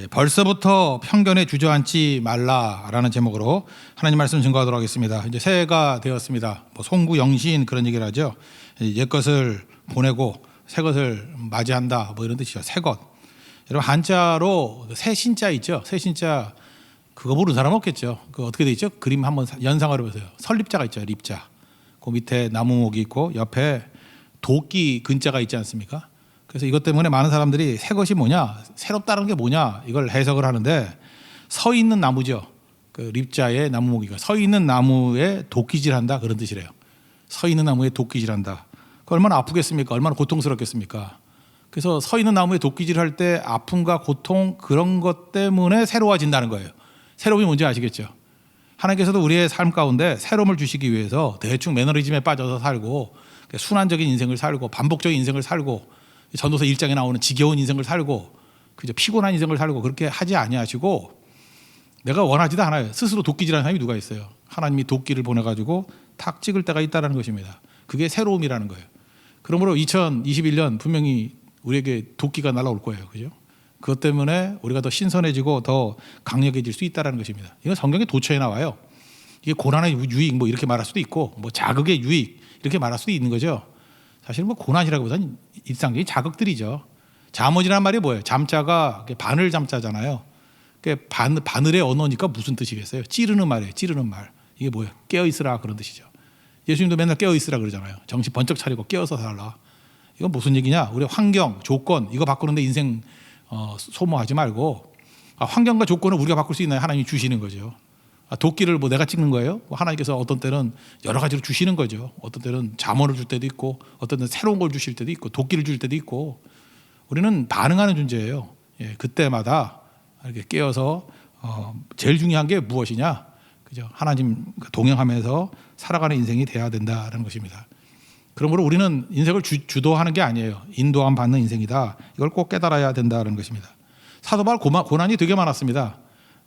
벌써부터 편견에 주저앉지 말라라는 제목으로 하나님 말씀 증거하도록 하겠습니다. 이제 새해가 되었습니다. 송구 영신 그런 얘기를 하죠. 옛 것을 보내고 새 것을 맞이한다 이런 뜻이죠. 새 것. 여러분 한자로 새 신자 있죠. 새 신자 그거 모르는 사람 없겠죠. 그 어떻게 돼 있죠? 그림 한번 연상을 해보세요. 설립자가 있죠. 립자. 그 밑에 나무목이 있고 옆에 도끼 근자가 있지 않습니까? 그래서 이것 때문에 많은 사람들이 새 것이 뭐냐, 새롭다는 게 뭐냐 이걸 해석을 하는데 서 있는 나무죠. 그 립자의 나무목이가 서 있는 나무에 도끼질한다 그런 뜻이래요. 서 있는 나무에 도끼질한다. 그 얼마나 아프겠습니까? 얼마나 고통스럽겠습니까? 그래서 서 있는 나무에 도끼질할 때 아픔과 고통 그런 것 때문에 새로워진다는 거예요. 새로움이 뭔지 아시겠죠? 하나님께서도 우리의 삶 가운데 새로움을 주시기 위해서 대충 매너리즘에 빠져서 살고 순환적인 인생을 살고 반복적인 인생을 살고 전도서 1장에 나오는 지겨운 인생을 살고 그저 피곤한 인생을 살고 그렇게 하지 아니하시고 내가 원하지도 않아요. 스스로 도끼질하는 사람이 누가 있어요. 하나님이 도끼를 보내가지고 탁 찍을 때가 있다는 것입니다. 그게 새로움이라는 거예요. 그러므로 2021년 분명히 우리에게 도끼가 날아올 거예요. 그죠? 그것 때문에 우리가 더 신선해지고 더 강력해질 수 있다는 것입니다. 이건 성경의 도처에 나와요. 이게 고난의 유익 이렇게 말할 수도 있고 자극의 유익 이렇게 말할 수도 있는 거죠. 사실 고난이라기보다는 일상적인 자극들이죠. 잠언이라는 말이 뭐예요? 잠자가 바늘 잠자잖아요. 바늘의 언어니까 무슨 뜻이겠어요? 찌르는 말이에요. 찌르는 말. 이게 뭐예요? 깨어있으라 그런 뜻이죠. 예수님도 맨날 깨어있으라 그러잖아요. 정신 번쩍 차리고 깨어서 살라. 이건 무슨 얘기냐? 우리 환경, 조건 이거 바꾸는데 인생 소모하지 말고 환경과 조건을 우리가 바꿀 수 있나요? 하나님이 주시는 거죠. 도끼를 내가 찍는 거예요? 하나님께서 어떤 때는 여러 가지로 주시는 거죠. 어떤 때는 잠언을 줄 때도 있고 어떤 때는 새로운 걸 주실 때도 있고 도끼를 줄 때도 있고 우리는 반응하는 존재예요. 그때마다 이렇게 깨어서 제일 중요한 게 무엇이냐? 그죠? 하나님 동행하면서 살아가는 인생이 돼야 된다는 것입니다. 그러므로 우리는 인생을 주도하는 게 아니에요. 인도함 받는 인생이다. 이걸 꼭 깨달아야 된다는 것입니다. 사도 바울 고난이 되게 많았습니다.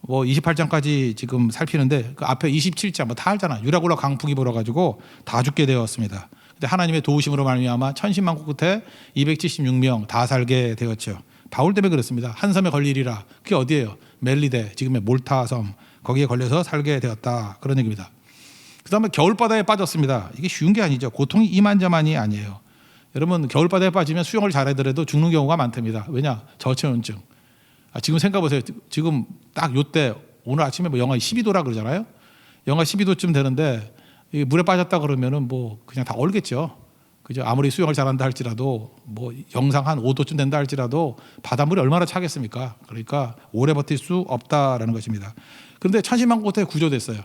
28장까지 지금 살피는데 그 앞에 27장 다 알잖아. 유라굴라 강풍이 불어가지고 다 죽게 되었습니다. 근데 하나님의 도우심으로 말미암아 천신만고 끝에 276명 다 살게 되었죠. 바울 때문에 그렇습니다. 한 섬에 걸리리라. 그게 어디예요? 멜리데 지금의 몰타 섬 거기에 걸려서 살게 되었다 그런 얘기입니다. 그 다음에 겨울바다에 빠졌습니다. 이게 쉬운 게 아니죠. 고통이 이만저만이 아니에요. 여러분 겨울바다에 빠지면 수영을 잘하더라도 죽는 경우가 많답니다. 왜냐? 저체온증. 지금 생각해보세요. 지금 딱 요때 오늘 아침에 영하 12도라 그러잖아요. 영하 12도쯤 되는데 물에 빠졌다 그러면은 그냥 다 얼겠죠. 그죠? 아무리 수영을 잘한다 할지라도 영상 한 5도쯤 된다 할지라도 바닷물이 얼마나 차겠습니까? 그러니까 오래 버틸 수 없다라는 것입니다. 그런데 천신만고에 구조됐어요.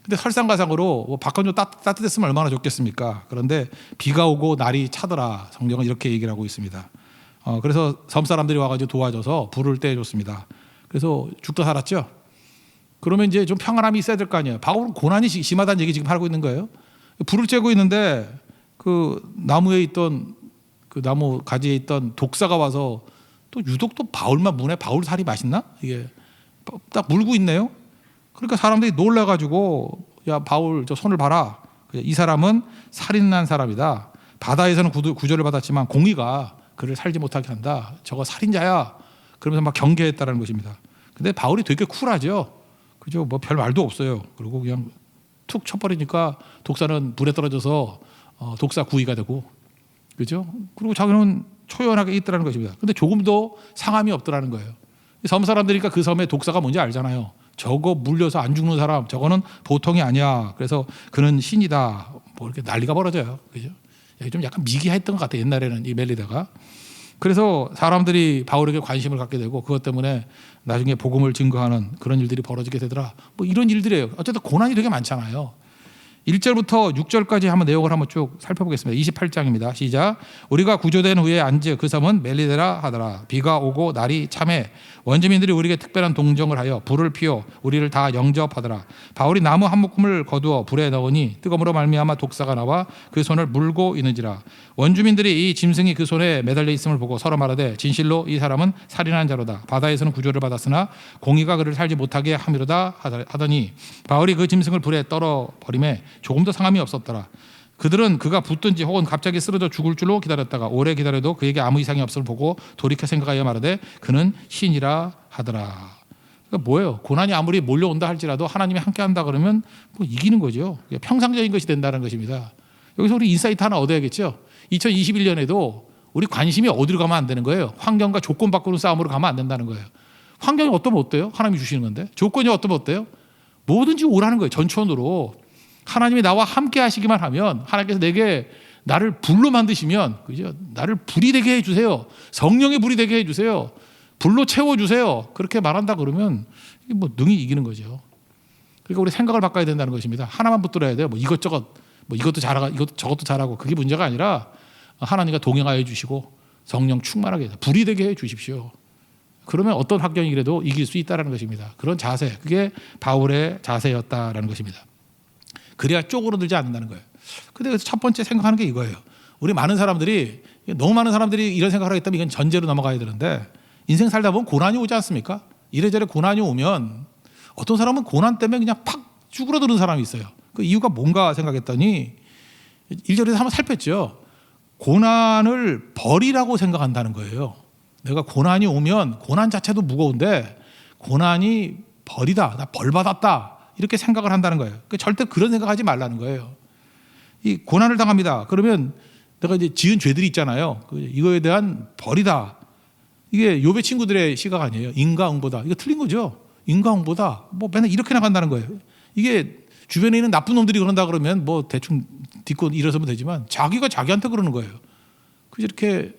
근데 설상가상으로 바깥 좀 따뜻했으면 얼마나 좋겠습니까? 그런데 비가 오고 날이 차더라. 성경은 이렇게 얘기를 하고 있습니다. 그래서 섬 사람들이 와가지고 도와줘서 불을 떼줬습니다. 그래서 죽다 살았죠. 그러면 이제 좀 평안함이 있어야 될 거 아니에요. 바울은 고난이 심하다는 얘기 지금 하고 있는 거예요. 불을 쬐고 있는데 그 나무에 있던 그 나무 가지에 있던 독사가 와서 또 유독 또 바울만 무네. 바울 살이 맛있나? 이게 딱 물고 있네요. 그러니까 사람들이 놀라가지고 야 바울 저 손을 봐라. 이 사람은 살인난 사람이다. 바다에서는 구조를 받았지만 공의가 그를 살지 못하게 한다. 저거 살인자야. 그러면서 막 경계했다는 것입니다. 근데 바울이 되게 쿨하죠. 그죠? 별 말도 없어요. 그리고 그냥 툭 쳐버리니까 독사는 불에 떨어져서 독사 구이가 되고, 그죠? 그리고 자기는 초연하게 있더라는 것입니다. 근데 조금도 상함이 없더라는 거예요. 섬 사람들이니까 그 섬에 독사가 뭔지 알잖아요. 저거 물려서 안 죽는 사람, 저거는 보통이 아니야. 그래서 그는 신이다. 이렇게 난리가 벌어져요. 그죠? 좀 약간 미개했던 것 같아요. 옛날에는 이 멜리다가. 그래서 사람들이 바울에게 관심을 갖게 되고 그것 때문에 나중에 복음을 증거하는 그런 일들이 벌어지게 되더라. 이런 일들이에요. 어쨌든 고난이 되게 많잖아요. 1절부터 6절까지 한번 내용을 한번 쭉 살펴보겠습니다. 28장입니다. 시작. 우리가 구조된 후에 앉아 그 섬은 멜리데라 하더라. 비가 오고 날이 참해 원주민들이 우리에게 특별한 동정을 하여 불을 피워 우리를 다 영접하더라. 바울이 나무 한 묶음을 거두어 불에 넣으니 뜨거움으로 말미암아 독사가 나와 그 손을 물고 있는지라. 원주민들이 이 짐승이 그 손에 매달려 있음을 보고 서로 말하되 진실로 이 사람은 살인한 자로다. 바다에서는 구조를 받았으나 공의가 그를 살지 못하게 함이로다 하더니 바울이 그 짐승을 불에 떨어 버리매 조금도 상함이 없었더라. 그들은 그가 붙든지 혹은 갑자기 쓰러져 죽을 줄로 기다렸다가 오래 기다려도 그에게 아무 이상이 없음을 보고 돌이켜 생각하여 말하되 그는 신이라 하더라. 그러니까 뭐예요? 고난이 아무리 몰려온다 할지라도 하나님이 함께한다 그러면 뭐 이기는 거죠. 평상적인 것이 된다는 것입니다. 여기서 우리 인사이트 하나 얻어야겠죠. 2021년에도 우리 관심이 어디로 가면 안 되는 거예요. 환경과 조건 바꾸는 싸움으로 가면 안 된다는 거예요. 환경이 어떠면 어때요? 하나님이 주시는 건데. 조건이 어떠면 어때요? 뭐든지 오라는 거예요. 전천으로. 하나님이 나와 함께 하시기만 하면, 하나님께서 내게 나를 불로 만드시면, 그죠? 나를 불이 되게 해주세요. 성령의 불이 되게 해주세요. 불로 채워주세요. 그렇게 말한다 그러면 이게 뭐 능히 이기는 거죠. 그러니까 우리 생각을 바꿔야 된다는 것입니다. 하나만 붙들어야 돼요. 뭐 이것저것, 뭐 이것도 잘하고 이것도 저것도 잘하고 그게 문제가 아니라 하나님과 동행하여 주시고 성령 충만하게 해서 불이 되게 해 주십시오. 그러면 어떤 환경이라도 이길 수 있다는 것입니다. 그런 자세, 그게 바울의 자세였다라는 것입니다. 그래야 쪼그러들지 않는다는 거예요. 근데 첫 번째 생각하는 게 이거예요. 우리 많은 사람들이, 너무 많은 사람들이 이런 생각을 하기 때문에 이건 전제로 넘어가야 되는데, 인생 살다 보면 고난이 오지 않습니까? 이래저래 고난이 오면 어떤 사람은 고난 때문에 그냥 팍 쭈그러드는 사람이 있어요. 그 이유가 뭔가 생각했더니 1절에서 한번 살폈죠. 고난을 벌이라고 생각한다는 거예요. 내가 고난이 오면 고난 자체도 무거운데 고난이 벌이다, 나 벌 받았다 이렇게 생각을 한다는 거예요. 절대 그런 생각하지 말라는 거예요. 이 고난을 당합니다. 그러면 내가 이제 지은 죄들이 있잖아요. 이거에 대한 벌이다. 이게 욥의 친구들의 시각 아니에요. 인과응보다. 이거 틀린 거죠. 인과응보다. 뭐 맨날 이렇게 나간다는 거예요. 이게 주변에 있는 나쁜 놈들이 그런다 그러면 뭐 대충 딛고 일어서면 되지만 자기가 자기한테 그러는 거예요. 그래서 이렇게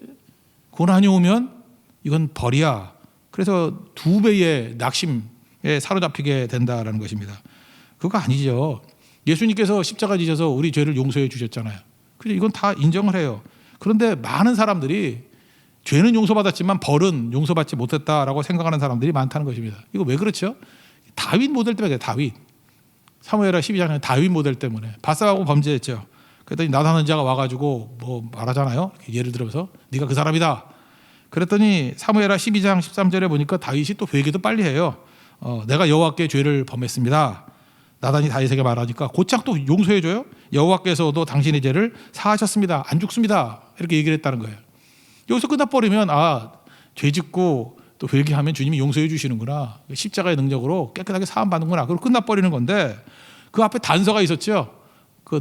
고난이 오면 이건 벌이야. 그래서 2배의 낙심에 사로잡히게 된다라는 것입니다. 그거 아니죠. 예수님께서 십자가 지셔서 우리 죄를 용서해 주셨잖아요. 그래서 이건 다 인정을 해요. 그런데 많은 사람들이 죄는 용서받았지만 벌은 용서받지 못했다라고 생각하는 사람들이 많다는 것입니다. 이거 왜 그렇죠? 다윗 모델 때문에. 다윗. 사무엘하 12장에 다윗 모델 때문에. 바사하고 범죄했죠. 그랬더니 나단 자가 와가지고 뭐 말하잖아요. 예를 들어서 네가 그 사람이다. 그랬더니 사무엘하 12장 13절에 보니까 다윗이 또 회개도 빨리 해요. 내가 여호와께 죄를 범했습니다. 나단이 다윗에게 말하니까 곧장 또 용서해줘요. 여호와께서도 당신의 죄를 사하셨습니다. 안 죽습니다. 이렇게 얘기를 했다는 거예요. 여기서 끝나버리면 죄 짓고 또 회개하면 주님이 용서해 주시는구나. 십자가의 능력으로 깨끗하게 사함받는구나. 그리고 끝나버리는 건데 그 앞에 단서가 있었죠.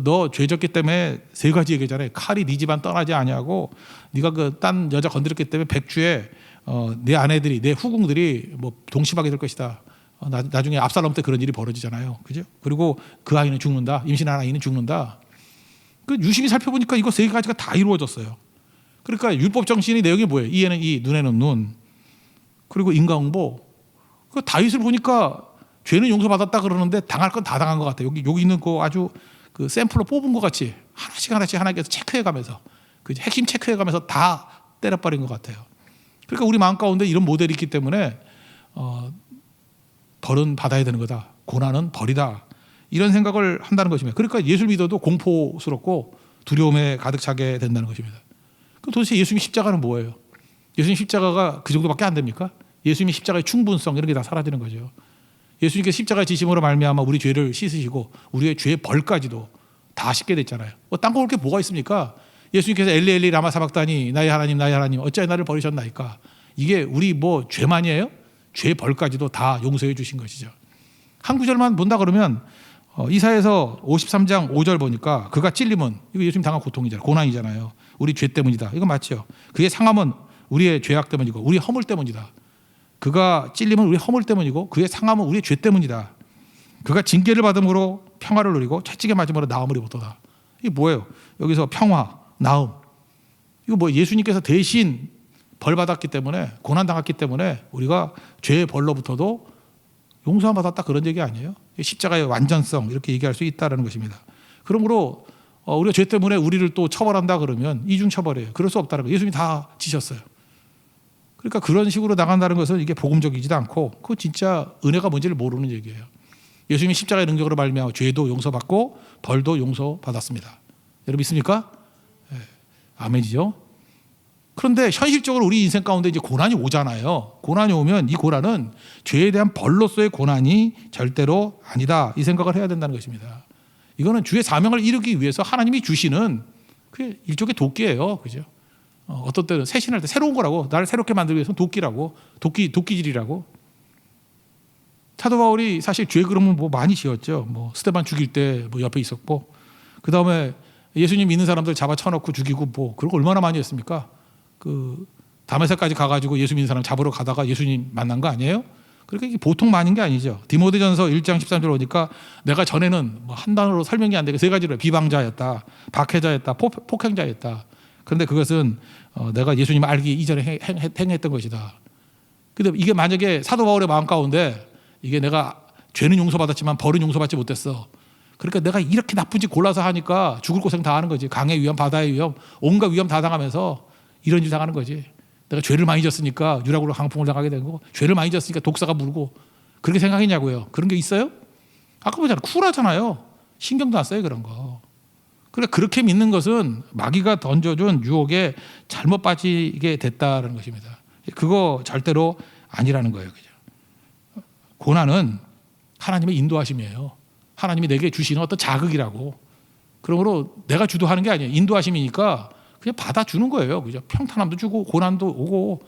너 죄 졌기 때문에 3가지 얘기잖아요. 칼이 네 집안 떠나지 아니하고 네가 그 딴 여자 건드렸기 때문에 백주에 내 아내들이 내 후궁들이 뭐 동심하게 될 것이다. 나중에 압살롬 때 그런 일이 벌어지잖아요. 그죠? 그리고 그 아이는 죽는다. 임신한 아이는 죽는다. 그 유심히 살펴보니까 이거 3가지가 다 이루어졌어요. 그러니까 율법 정신의 내용이 뭐예요? 이에는 이, 눈에는 눈. 그리고 인과응보. 그 다윗을 보니까 죄는 용서받았다 그러는데 당할 건 다 당한 것 같아요. 여기 있는 거 아주 그 샘플로 뽑은 것 같이 하나씩 하나님께서 체크해가면서 그 핵심 체크해가면서 다 때려버린 것 같아요. 그러니까 우리 마음 가운데 이런 모델이 있기 때문에 벌은 받아야 되는 거다. 고난은 벌이다. 이런 생각을 한다는 것입니다. 그러니까 예수를 믿어도 공포스럽고 두려움에 가득 차게 된다는 것입니다. 그럼 도대체 예수님 십자가는 뭐예요? 예수님 십자가가 그 정도밖에 안 됩니까? 예수님의 십자가의 충분성 이런 게 다 사라지는 거죠. 예수님께서 십자가의 지심으로 말미암아 우리 죄를 씻으시고 우리의 죄의 벌까지도 다 씻게 됐잖아요. 딴 거 볼 게 뭐가 있습니까? 예수님께서 엘리 엘리 라마 사박다니 나의 하나님 어찌하여 나를 버리셨나이까? 이게 우리 뭐 죄만이에요? 죄의 벌까지도 다 용서해 주신 것이죠. 한 구절만 본다 그러면 이사야서 53장 5절 보니까 그가 찔림은 이거 예수님 당한 고통이잖아요. 고난이잖아요. 우리 죄 때문이다. 이거 맞죠? 그의 상함은 우리의 죄악 때문이고 우리 허물 때문이다. 그가 찔림은 우리 허물 때문이고 그의 상함은 우리의 죄 때문이다. 그가 징계를 받음으로 평화를 누리고 채찍에 맞음으로 나음을 입었도다. 이게 뭐예요? 여기서 평화, 나음. 이거 뭐 예수님께서 대신 벌 받았기 때문에 고난 당했기 때문에 우리가 죄의 벌로부터도 용서함 받았다 그런 얘기 아니에요? 십자가의 완전성 이렇게 얘기할 수 있다는 것입니다. 그러므로 우리가 죄 때문에 우리를 또 처벌한다 그러면 이중 처벌이에요. 그럴 수 없다는 거예요. 예수님이 다 지셨어요. 그러니까 그런 식으로 나간다는 것은 이게 복음적이지도 않고 그거 진짜 은혜가 뭔지를 모르는 얘기예요. 예수님이 십자가의 능력으로 말미암아 죄도 용서받고 벌도 용서받았습니다. 여러분 믿습니까? 네. 아멘이죠. 그런데 현실적으로 우리 인생 가운데 이제 고난이 오잖아요. 고난이 오면 이 고난은 죄에 대한 벌로서의 고난이 절대로 아니다. 이 생각을 해야 된다는 것입니다. 이거는 주의 사명을 이루기 위해서 하나님이 주시는 그 일종의 도끼예요. 그죠? 어떤 때는 새신할 때 새로운 거라고 나를 새롭게 만들기 위해서 도끼라고 도끼질이라고 사도 바울이 사실 죄 그러면 뭐 많이 지었죠. 뭐 스데반 죽일 때 뭐 옆에 있었고, 그 다음에 예수님 믿는 사람들 잡아 쳐놓고 죽이고 뭐 그런 거 얼마나 많이 했습니까? 그 다메섹까지 가가지고 예수 믿는 사람 잡으러 가다가 예수님 만난 거 아니에요? 그러니까 이게 보통 많은 게 아니죠. 디모데전서 1장 13절 오니까 내가 전에는 뭐 한 단어로 설명이 안 되게 세 가지로 비방자였다, 박해자였다, 폭행자였다. 그런데 그것은 내가 예수님 알기 이전에 행했던 것이다. 근데 이게 만약에 사도 바울의 마음 가운데 이게 내가 죄는 용서받았지만 벌은 용서받지 못했어. 그러니까 내가 이렇게 나쁜 짓 골라서 하니까 죽을 고생 다 하는 거지. 강의 위험, 바다의 위험, 온갖 위험 다 당하면서 이런 일 당하는 거지. 내가 죄를 많이 졌으니까 유라굴로 강풍을 당하게 된 거고, 죄를 많이 졌으니까 독사가 물고, 그렇게 생각했냐고요. 그런 게 있어요? 아까 보잖아요. 쿨하잖아요. 신경도 안 써요, 그런 거. 그러니까 그렇게 믿는 것은 마귀가 던져준 유혹에 잘못 빠지게 됐다는 것입니다. 그거 절대로 아니라는 거예요. 그죠? 고난은 하나님의 인도하심이에요. 하나님이 내게 주시는 어떤 자극이라고. 그러므로 내가 주도하는 게 아니에요. 인도하심이니까 그냥 받아주는 거예요. 그죠? 평탄함도 주고 고난도 오고.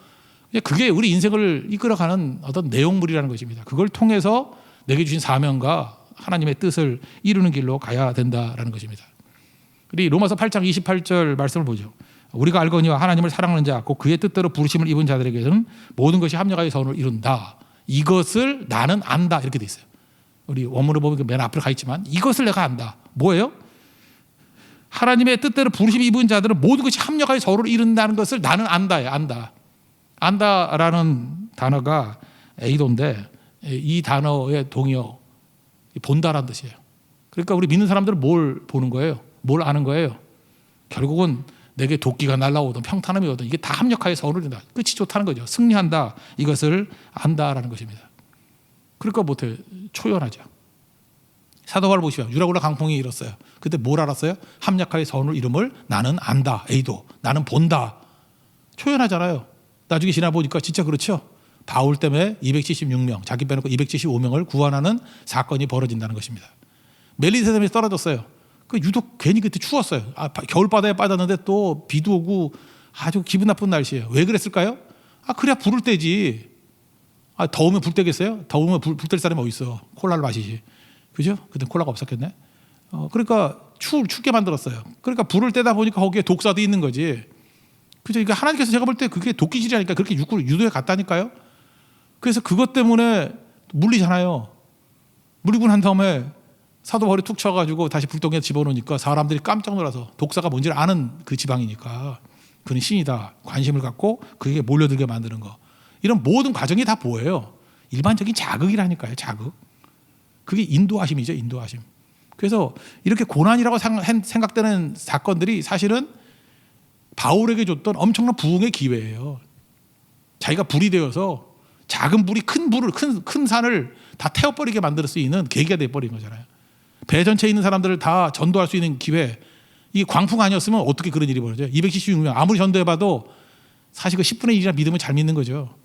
그게 우리 인생을 이끌어가는 어떤 내용물이라는 것입니다. 그걸 통해서 내게 주신 사명과 하나님의 뜻을 이루는 길로 가야 된다라는 것입니다. 우리 로마서 8장 28절 말씀을 보죠. 우리가 알거니와 하나님을 사랑하는 자, 곧 그의 뜻대로 부르심을 입은 자들에게는 모든 것이 합력하여 선을 이룬다. 이것을 나는 안다. 이렇게 돼 있어요. 우리 원문을 보면 맨 앞으로 가 있지만 이것을 내가 안다. 뭐예요? 하나님의 뜻대로 부르심을 입은 자들은 모든 것이 합력하여 서로를 이룬다는 것을 나는 안다예요. 안다. 안다라는 단어가 에이도인데 이 단어의 동의어 본다라는 뜻이에요. 그러니까 우리 믿는 사람들은 뭘 보는 거예요? 뭘 아는 거예요? 결국은 내게 도끼가 날라오든 평탄함이 오든 이게 다 합력하여 서로를 이룬다. 끝이 좋다는 거죠. 승리한다. 이것을 안다라는 것입니다. 그러니까 못해 초연하죠. 사도 바울 보시면 유라굴라 강풍이 일었어요. 그때 뭘 알았어요? 합력하여 선을 이름을 나는 안다. 에이도. 나는 본다. 초연하잖아요. 나중에 지나 보니까 진짜 그렇죠. 바울 때문에 276명, 자기 빼놓고 275명을 구원하는 사건이 벌어진다는 것입니다. 멜리세 때문에 떨어졌어요. 그 유독 괜히 그때 추웠어요. 겨울바다에 빠졌는데 또 비도 오고 아주 기분 나쁜 날씨예요. 왜 그랬을까요? 그래야 부를 때지. 더우면 불 때겠어요? 더우면 불 뗄 사람이 어디 있어? 콜라를 마시지. 그죠? 그때 콜라가 없었겠네. 그러니까 춥게 만들었어요. 그러니까 불을 떼다 보니까 거기에 독사도 있는 거지. 그죠? 그러니까 하나님께서 제가 볼 때 그게 도끼질이니까 그렇게 유도에 갔다니까요. 그래서 그것 때문에 물리잖아요. 물리고 난 다음에 사도 바울이 툭 쳐가지고 다시 불덩이에 집어넣으니까 사람들이 깜짝 놀라서 독사가 뭔지를 아는 그 지방이니까 그는 신이다. 관심을 갖고 그에게 몰려들게 만드는 거. 이런 모든 과정이 다 뭐예요? 일반적인 자극이라니까요. 자극. 그게 인도하심이죠. 인도하심. 그래서 이렇게 고난이라고 생각되는 사건들이 사실은 바울에게 줬던 엄청난 부흥의 기회예요. 자기가 불이 되어서 작은 불이 큰 산을 다 태워버리게 만들 수 있는 계기가 돼버린 거잖아요. 배 전체에 있는 사람들을 다 전도할 수 있는 기회. 이게 광풍 아니었으면 어떻게 그런 일이 벌어져요? 276명 아무리 전도해봐도 사실 그 10분의 1이나 믿으면 잘 믿는 거죠.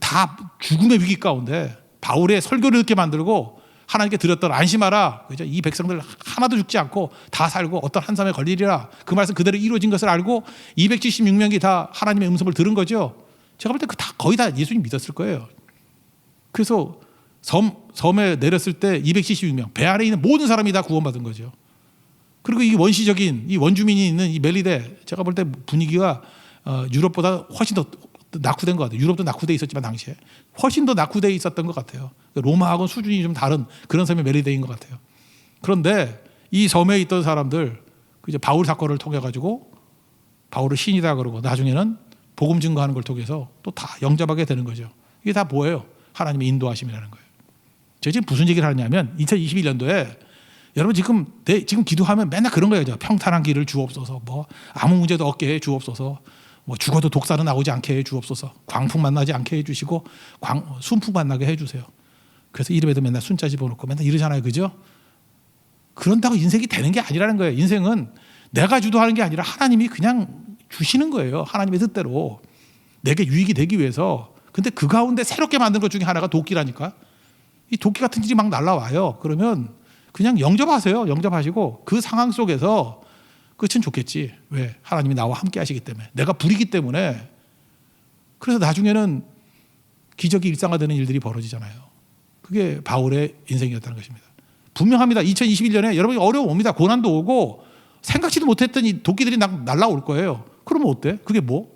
다 죽음의 위기 가운데 바울의 설교를 듣게 만들고 하나님께 드렸던 안심하라. 그죠? 이 백성들 하나도 죽지 않고 다 살고 어떤 한삼에 걸리리라. 그 말씀 그대로 이루어진 것을 알고 276명이 다 하나님의 음성을 들은 거죠. 제가 볼 때 거의 다 예수님 믿었을 거예요. 그래서 섬에 내렸을 때 276명 배 안에 있는 모든 사람이 다 구원받은 거죠. 그리고 이 원시적인 이 원주민이 있는 이 멜리데 제가 볼 때 분위기가 유럽보다 훨씬 더 낙후된 것 같아요. 유럽도 낙후돼 있었지만 당시에 훨씬 더 낙후돼 있었던 것 같아요. 로마하고는 수준이 좀 다른 그런 섬이 멜리데인 것 같아요. 그런데 이 섬에 있던 사람들 이제 바울 사건을 통해 가지고 바울을 신이다 그러고 나중에는 복음 증거하는 걸 통해서 또 다 영접하게 되는 거죠. 이게 다 뭐예요? 하나님의 인도하심이라는 거예요. 제가 지금 무슨 얘기를 하냐면 2021년도에 여러분 지금 기도하면 맨날 그런 거예요. 평탄한 길을 주옵소서. 뭐 아무 문제도 없게 해 주옵소서. 뭐 죽어도 독사는 나오지 않게 해 주옵소서. 광풍 만나지 않게 해 주시고 순풍 만나게 해 주세요. 그래서 이름에도 맨날 순자 집어넣고 맨날 이러잖아요. 그죠? 그런다고 인생이 되는 게 아니라는 거예요. 인생은 내가 주도하는 게 아니라 하나님이 그냥 주시는 거예요. 하나님의 뜻대로 내게 유익이 되기 위해서. 근데 그 가운데 새롭게 만든 것 중에 하나가 도끼라니까. 이 도끼 같은 일이 막 날라와요. 그러면 그냥 영접하세요. 영접하시고 그 상황 속에서 끝은 좋겠지. 왜? 하나님이 나와 함께 하시기 때문에. 내가 불이기 때문에. 그래서 나중에는 기적이 일상화되는 일들이 벌어지잖아요. 그게 바울의 인생이었다는 것입니다. 분명합니다. 2021년에 여러분이 어려움 옵니다. 고난도 오고 생각지도 못했던 이 도끼들이 날라올 거예요. 그러면 어때? 그게 뭐?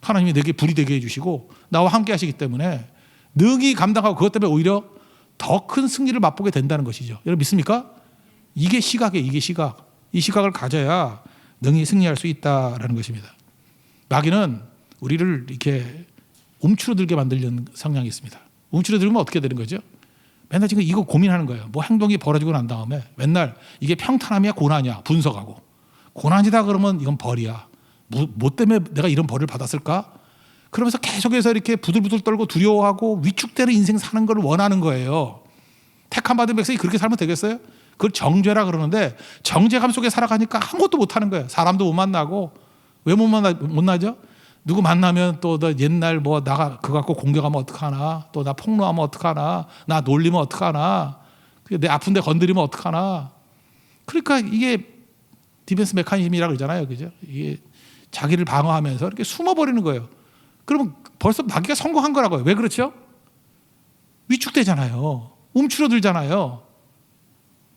하나님이 내게 불이 되게 해주시고 나와 함께 하시기 때문에 능히 감당하고 그것 때문에 오히려 더 큰 승리를 맛보게 된다는 것이죠. 여러분 믿습니까? 이게 시각이에요. 이게 시각. 이 시각을 가져야 능히 승리할 수 있다라는 것입니다. 마귀는 우리를 이렇게 움츠러들게 만들려는 성향이 있습니다. 움츠러들면 어떻게 되는 거죠? 맨날 지금 이거 고민하는 거예요. 뭐 행동이 벌어지고 난 다음에 맨날 이게 평탄함이야 고난이야 분석하고, 고난이다 그러면 이건 벌이야. 뭐 때문에 내가 이런 벌을 받았을까? 그러면서 계속해서 이렇게 부들부들 떨고 두려워하고 위축되는 인생 사는 걸 원하는 거예요. 택함 받은 백성이 그렇게 살면 되겠어요? 그걸 정죄라 그러는데 정죄감 속에 살아가니까 아무것도 못하는 거예요. 사람도 못 만나고. 왜 못 만나죠? 누구 만나면 또 너 옛날 뭐 나가 그거 갖고 공격하면 어떡하나, 또 나 폭로하면 어떡하나, 나 놀리면 어떡하나, 내 아픈데 건드리면 어떡하나. 그러니까 이게 디펜스 메커니즘이라고 그러잖아요. 그죠? 이게 자기를 방어하면서 이렇게 숨어버리는 거예요. 그러면 벌써 마귀가 성공한 거라고요. 왜 그렇죠? 위축되잖아요. 움츠러들잖아요.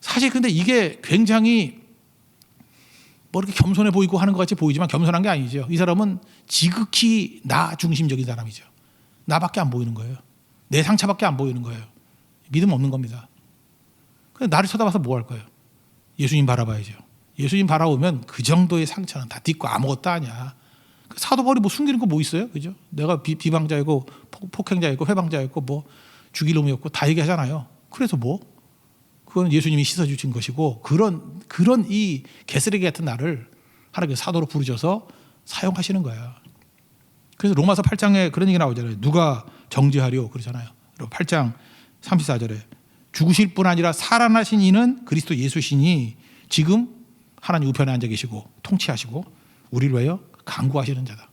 사실 근데 이게 굉장히 뭐 이렇게 겸손해 보이고 하는 것 같이 보이지만 겸손한 게 아니죠. 이 사람은 지극히 나 중심적인 사람이죠. 나밖에 안 보이는 거예요. 내 상처밖에 안 보이는 거예요. 믿음 없는 겁니다. 근데 나를 쳐다봐서 뭐 할 거예요? 예수님 바라봐야죠. 예수님 바라보면 그 정도의 상처는 다 딛고 아무것도 아니야. 사도 바울이 뭐 숨기는 거 뭐 있어요? 그죠? 내가 비방자이고 폭행자이고 회방자였고 뭐 죽일 놈이었고 다 얘기하잖아요. 그래서 뭐? 그건 예수님이 씻어주신 것이고 그런 이 개쓰레기 같은 나를 하나님께서 사도로 부르셔서 사용하시는 거야. 그래서 로마서 8장에 그런 얘기 나오잖아요. 누가 정죄하려 그러잖아요. 8장 34절에 죽으실 뿐 아니라 살아나신 이는 그리스도 예수시니 지금 하나님 우편에 앉아 계시고 통치하시고 우리를 위하여 간구하시는 자다.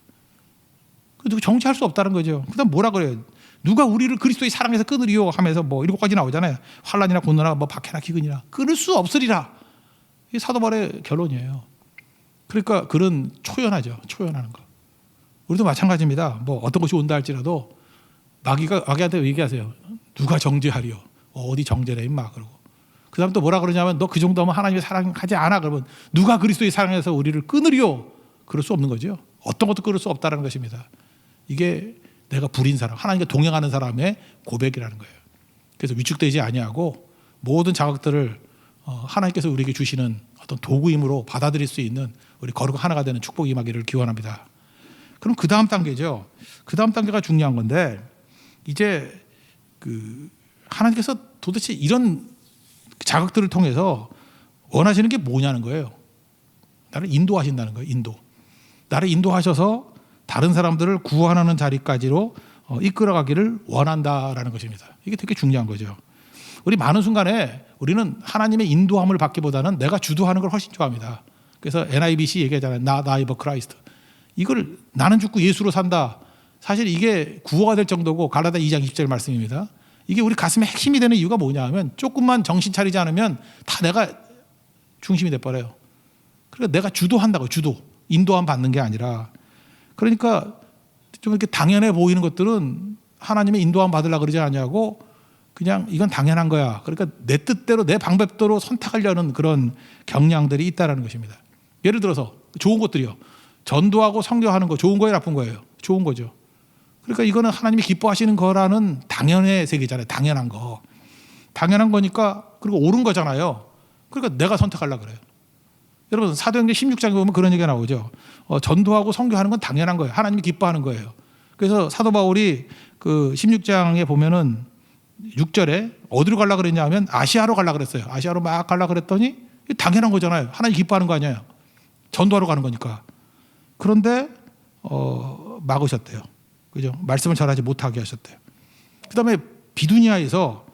누구 정죄할 수 없다는 거죠. 그다음 뭐라 그래요? 누가 우리를 그리스도의 사랑에서 끊으리요 하면서 뭐 7가지 나오잖아요. 환난이나 고난이나 뭐 박해나 기근이나 끊을 수 없으리라. 이게 사도 바울의 결론이에요. 그러니까 그런 초연하죠. 초연하는 거. 우리도 마찬가지입니다. 뭐 어떤 것이 온다 할지라도 마귀한테 얘기하세요. 누가 정죄하리요? 어디 정죄래 임마 그러고. 그다음 또 뭐라 그러냐면 너 그 정도면 하나님의 사랑하지 않아. 그러면 누가 그리스도의 사랑에서 우리를 끊으리요? 그럴 수 없는 거죠. 어떤 것도 끊을 수 없다는 것입니다. 이게 내가 불인 사람, 하나님과 동행하는 사람의 고백이라는 거예요. 그래서 위축되지 아니하고 모든 자극들을 하나님께서 우리에게 주시는 어떤 도구임으로 받아들일 수 있는 우리 거룩 하나가 되는 축복이 임하기를 기원합니다. 그럼 그 다음 단계죠. 그 다음 단계가 중요한 건데 이제 그 하나님께서 도대체 이런 자극들을 통해서 원하시는 게 뭐냐는 거예요. 나를 인도하신다는 거예요. 나를 인도하셔서 다른 사람들을 구원하는 자리까지로 이끌어가기를 원한다라는 것입니다. 이게 되게 중요한 거죠. 우리 많은 순간에 우리는 하나님의 인도함을 받기보다는 내가 주도하는 걸 훨씬 좋아합니다. 그래서 NIBC 얘기하잖아요. 나이 버 크라이스트. 이걸 나는 죽고 예수로 산다. 사실 이게 구호가 될 정도고 갈라디아 2장 20절 말씀입니다. 이게 우리 가슴에 핵심이 되는 이유가 뭐냐 하면 조금만 정신 차리지 않으면 다 내가 중심이 돼버려요. 그러니까 내가 주도한다고 주도. 인도함 받는 게 아니라 그러니까 좀 이렇게 당연해 보이는 것들은 하나님의 인도함 받으려고 그러지 않냐고 그냥 이건 당연한 거야. 그러니까 내 뜻대로 내 방법대로 선택하려는 그런 경향들이 있다는 것입니다. 예를 들어서 좋은 것들이요. 전도하고 선교하는 거 좋은 거예요, 나쁜 거예요? 좋은 거죠. 그러니까 이거는 하나님이 기뻐하시는 거라는 당연의 세계잖아요. 당연한 거. 당연한 거니까 그리고 옳은 거잖아요. 그러니까 내가 선택하려고 그래요. 여러분 사도행전 16장에 보면 그런 얘기가 나오죠. 전도하고 선교하는 건 당연한 거예요. 하나님이 기뻐하는 거예요. 그래서 사도 바울이 그 16장에 보면은 6절에 어디로 가려고 그랬냐 하면 아시아로 가려고 그랬어요. 아시아로 막 가려고 그랬더니 당연한 거잖아요. 하나님 기뻐하는 거 아니에요. 전도하러 가는 거니까. 그런데 막으셨대요. 그죠? 말씀을 전하지 못하게 하셨대요. 그다음에 비두니아에서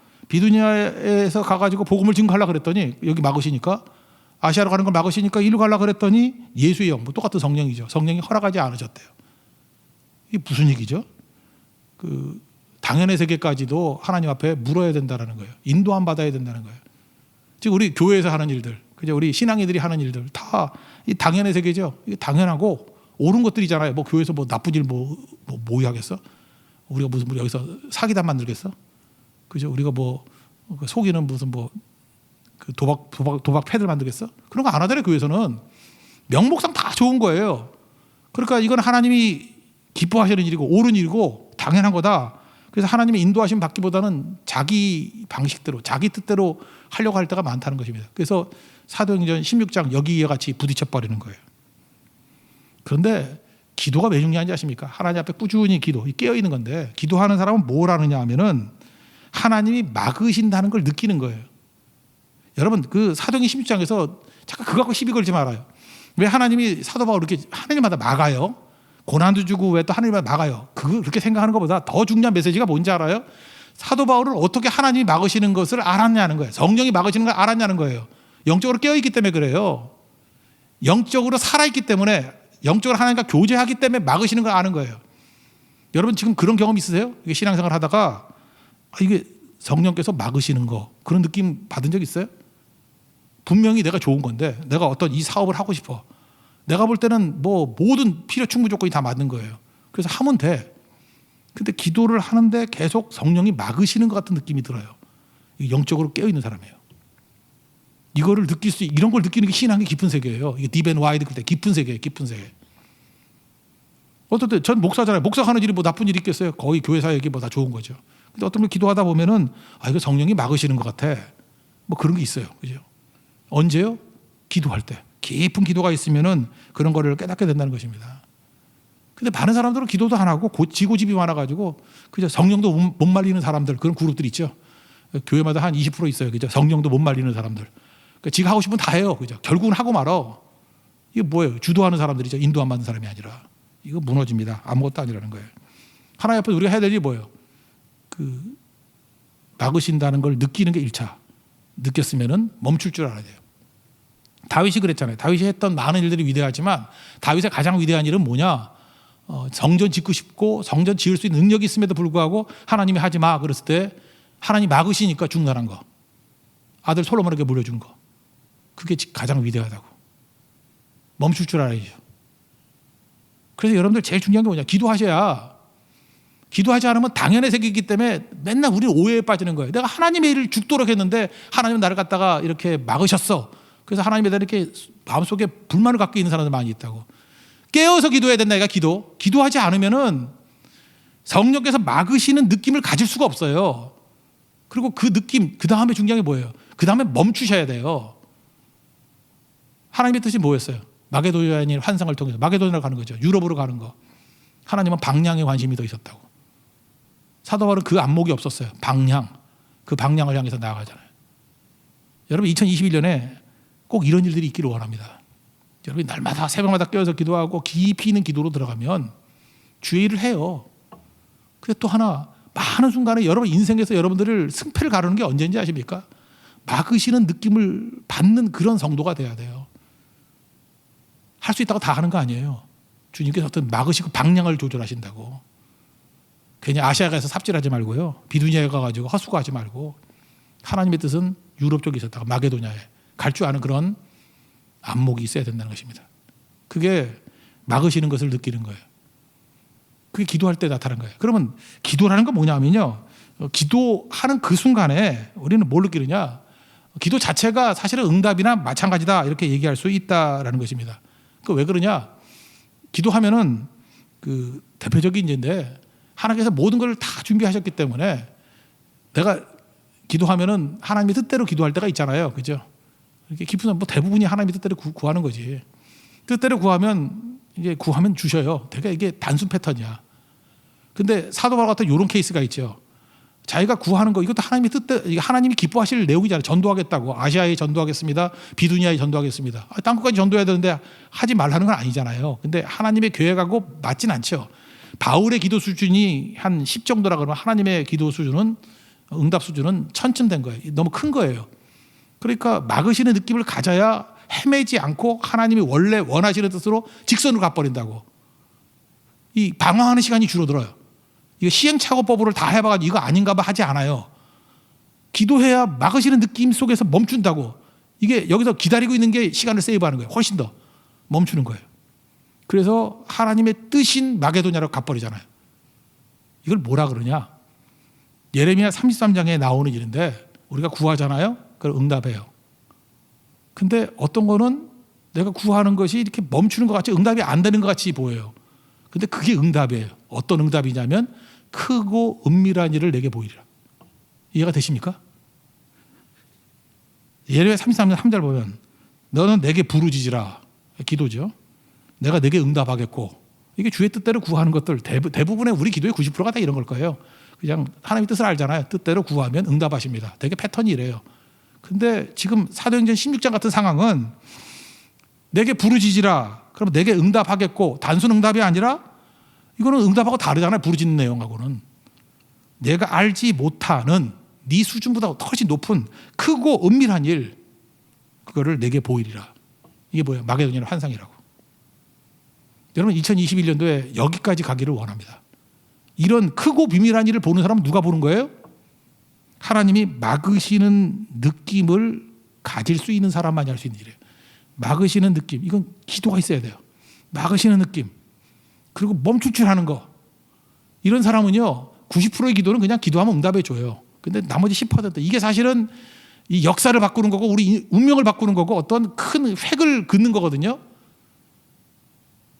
가가지고 복음을 증거하려고 그랬더니 여기 막으시니까 아시아로 가는 걸 막으시니까 이리로 가려고 그랬더니 예수의 영, 뭐 똑같은 성령이죠. 성령이 허락하지 않으셨대요. 이게 무슨 얘기죠? 그 당연의 세계까지도 하나님 앞에 물어야 된다는 거예요. 인도함 받아야 된다는 거예요. 즉 우리 교회에서 하는 일들, 그죠? 우리 신앙이들이 하는 일들 다 이 당연의 세계죠. 이게 당연하고 옳은 것들이잖아요. 뭐 교회에서 뭐 나쁜 일 뭐 하겠어? 우리가 무슨 우리 여기서 사기단 만들겠어? 그죠? 우리가 뭐 속이는 무슨 뭐 그 도박 패들 만들겠어? 그런 거 안 하잖아요. 교회에서는 명목상 다 좋은 거예요. 그러니까 이건 하나님이 기뻐하시는 일이고 옳은 일이고 당연한 거다. 그래서 하나님의 인도하심 받기보다는 자기 방식대로 자기 뜻대로 하려고 할 때가 많다는 것입니다. 그래서 사도행전 16장 여기와 같이 부딪혀 버리는 거예요. 그런데 기도가 왜 중요한지 아십니까? 하나님 앞에 꾸준히 기도, 깨어 있는 건데 기도하는 사람은 뭘 하느냐 하면은 하나님이 막으신다는 걸 느끼는 거예요. 여러분 그 사도행전 16장에서 잠깐 그거 갖고 시비 걸지 말아요. 왜 하나님이 사도 바울을 이렇게 하나님마다 막아요? 고난도 주고 왜 또 하나님마다 막아요? 그렇게 생각하는 것보다 더 중요한 메시지가 뭔지 알아요? 사도 바울을 어떻게 하나님이 막으시는 것을 알았냐는 거예요. 성령이 막으시는 걸 알았냐는 거예요. 영적으로 깨어있기 때문에 그래요. 영적으로 살아있기 때문에 영적으로 하나님과 교제하기 때문에 막으시는 걸 아는 거예요. 여러분 지금 그런 경험 있으세요? 이게 신앙생활 하다가 이게 성령께서 막으시는 거 그런 느낌 받은 적 있어요? 분명히 내가 좋은 건데 내가 어떤 이 사업을 하고 싶어. 내가 볼 때는 뭐 모든 필요 충분 조건이 다 맞는 거예요. 그래서 하면 돼. 근데 기도를 하는데 계속 성령이 막으시는 것 같은 느낌이 들어요. 영적으로 깨어있는 사람이에요. 이거를 느낄 수 이런 걸 느끼는 게 신앙의 깊은 세계예요. 이게 딥 앤 와이드 그때 깊은 세계예요. 깊은 세계. 어떨 때 전 목사잖아요. 목사가 하는 일이 뭐 나쁜 일이 있겠어요. 거의 교회사에게 뭐 다 좋은 거죠. 근데 어떤 걸 기도하다 보면은 이거 성령이 막으시는 것 같아. 뭐 그런 게 있어요. 그죠? 언제요? 기도할 때. 깊은 기도가 있으면은 그런 거를 깨닫게 된다는 것입니다. 근데 많은 사람들은 기도도 안 하고 지고집이 많아가지고 그죠? 성령도 못 말리는 사람들 그런 그룹들 있죠. 교회마다 한 20% 있어요. 그죠? 성령도 못 말리는 사람들. 그러니까 지가 하고 싶으면 다 해요. 그죠? 결국은 하고 말어. 이게 뭐예요? 주도하는 사람들이죠. 인도 안 받는 사람이 아니라. 이거 무너집니다. 아무것도 아니라는 거예요. 하나님 앞에 우리가 해야 될 일이 뭐예요? 막으신다는 걸 느끼는 게 1차. 느꼈으면은 멈출 줄 알아야 돼요. 다윗이 그랬잖아요. 다윗이 했던 많은 일들이 위대하지만 다윗의 가장 위대한 일은 뭐냐? 성전 짓고 싶고 성전 지을 수 있는 능력이 있음에도 불구하고 하나님이 하지 마 그랬을 때 하나님 막으시니까 중단한 거. 아들 솔로몬에게 물려준 거. 그게 가장 위대하다고. 멈출 줄 알아야죠. 그래서 여러분들 제일 중요한 게 뭐냐? 기도하셔야. 기도하지 않으면 당연의 세계이기 때문에 맨날 우리는 오해에 빠지는 거예요. 내가 하나님의 일을 죽도록 했는데 하나님은 나를 갖다가 이렇게 막으셨어. 그래서 하나님에 대한 이렇게 마음속에 불만을 갖고 있는 사람들 많이 있다고. 깨어서 기도해야 된다. 얘가 기도하지 않으면은 성령께서 막으시는 느낌을 가질 수가 없어요. 그리고 그 느낌, 그 다음에 중요한 게 뭐예요? 그 다음에 멈추셔야 돼요. 하나님의 뜻이 뭐였어요? 마게도냐의 환상을 통해서 마게도냐로 가는 거죠. 유럽으로 가는 거. 하나님은 방향에 관심이 더 있었다고. 사도 바울은 그 안목이 없었어요. 방향. 그 방향을 향해서 나아가잖아요. 여러분 2021년에 꼭 이런 일들이 있기를 원합니다. 여러분이 날마다 새벽마다 깨어서 기도하고 깊이 있는 기도로 들어가면 주의 일을 해요. 근데 또 하나 많은 순간에 여러분 인생에서 여러분들을 승패를 가르는 게 언제인지 아십니까? 막으시는 느낌을 받는 그런 성도가 돼야 돼요. 할 수 있다고 다 하는 거 아니에요. 주님께서 어떤 막으시고 방향을 조절하신다고. 괜히 아시아에 가서 삽질하지 말고요. 비두니아에 가가지고 헛수고하지 말고 하나님의 뜻은 유럽 쪽에 있었다가 마게도냐에 갈 줄 아는 그런 안목이 있어야 된다는 것입니다. 그게 막으시는 것을 느끼는 거예요. 그게 기도할 때 나타나는 거예요. 그러면 기도라는 건 뭐냐면요. 기도하는 그 순간에 우리는 뭘 느끼느냐. 기도 자체가 사실은 응답이나 마찬가지다 이렇게 얘기할 수 있다라는 것입니다. 그 왜 그러냐. 기도하면은 그 대표적인 예인데 하나님께서 모든 걸 다 준비하셨기 때문에 내가 기도하면은 하나님의 뜻대로 기도할 때가 있잖아요. 그죠? 이렇게 깊은 뭐 대부분이 하나님의 뜻대로 구하는 거지. 뜻대로 구하면 이게 구하면 주셔요. 되게 이게 단순 패턴이야. 근데 사도 바울 같은 이런 케이스가 있죠. 자기가 구하는 거 이것도 하나님의 뜻대로 하나님이 기뻐하실 내용이잖아요. 전도하겠다고. 아시아에 전도하겠습니다. 비두니아에 전도하겠습니다. 땅 끝까지 전도해야 되는데 하지 말라는 건 아니잖아요. 근데 하나님의 계획하고 맞진 않죠. 바울의 기도 수준이 한 10 정도라 그러면 하나님의 기도 수준은 응답 수준은 1000쯤 된 거예요. 너무 큰 거예요. 그러니까 막으시는 느낌을 가져야 헤매지 않고 하나님이 원래 원하시는 뜻으로 직선으로 가버린다고. 이 방황하는 시간이 줄어들어요. 이거 시행착오법으로 다 해봐가지고 이거 아닌가 봐 하지 않아요. 기도해야 막으시는 느낌 속에서 멈춘다고. 이게 여기서 기다리고 있는 게 시간을 세이브하는 거예요. 훨씬 더 멈추는 거예요. 그래서 하나님의 뜻인 마게도냐로 가버리잖아요. 이걸 뭐라 그러냐. 예레미야 33장에 나오는 일인데 우리가 구하잖아요. 그걸 응답해요. 근데 어떤 거는 내가 구하는 것이 이렇게 멈추는 것 같이 응답이 안 되는 것 같이 보여요. 근데 그게 응답이에요. 어떤 응답이냐면 크고 은밀한 일을 내게 보이리라. 이해가 되십니까? 예레미야 33장 3절 보면 너는 내게 부르짖으라. 기도죠. 내가 내게 응답하겠고. 이게 주의 뜻대로 구하는 것들 대부분의 우리 기도의 90%가 다 이런 걸 거예요. 그냥 하나님의 뜻을 알잖아요. 뜻대로 구하면 응답하십니다. 되게 패턴이 이래요. 근데 지금 사도행전 16장 같은 상황은 내게 부르짖으라. 그럼 내게 응답하겠고, 단순 응답이 아니라 이거는 응답하고 다르잖아요. 부르짖는 내용하고는. 내가 알지 못하는 네 수준보다 훨씬 높은 크고 은밀한 일, 그거를 내게 보이리라. 이게 뭐예요? 마게도냐의 환상이라고. 여러분 2021년도에 여기까지 가기를 원합니다. 이런 크고 비밀한 일을 보는 사람은 누가 보는 거예요? 하나님이 막으시는 느낌을 가질 수 있는 사람만이 할 수 있는 일이에요. 막으시는 느낌. 이건 기도가 있어야 돼요. 막으시는 느낌. 그리고 멈추출하는 거. 이런 사람은요. 90%의 기도는 그냥 기도하면 응답해 줘요. 근데 나머지 10% 이게 사실은 이 역사를 바꾸는 거고 우리 운명을 바꾸는 거고 어떤 큰 획을 긋는 거거든요.